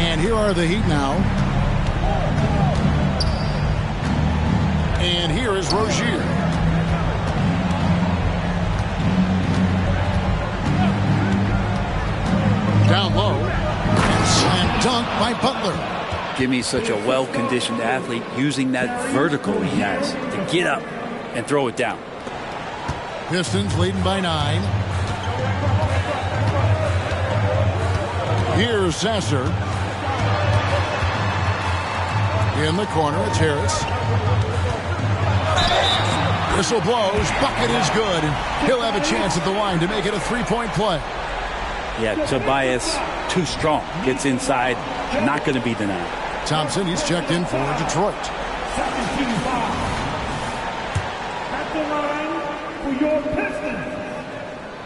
Speaker 1: And here are the Heat now. And here is Rozier. Down low. And slam dunk by Butler.
Speaker 3: Jimmy's such a well-conditioned athlete, using that vertical he has to get up and throw it down.
Speaker 1: Pistons leading by 9. Here's Sasser. In the corner, it's Harris. Whistle blows. Bucket is good. He'll have a chance at the line to make it a three-point play.
Speaker 3: Yeah, Tobias, too strong. Gets inside. Not going to be denied.
Speaker 1: Thompson, he's checked in for Detroit.
Speaker 10: At the line for your Pistons,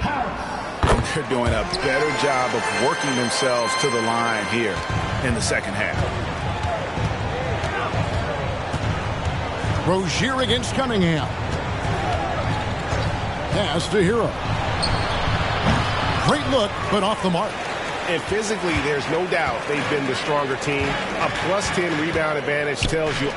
Speaker 10: Harris.
Speaker 4: They're doing a better job of working themselves to the line here in the second half.
Speaker 1: Rozier against Cunningham. Pass to Hero. Great look, but off the mark.
Speaker 2: And physically, there's no doubt they've been the stronger team. A +10 rebound advantage tells you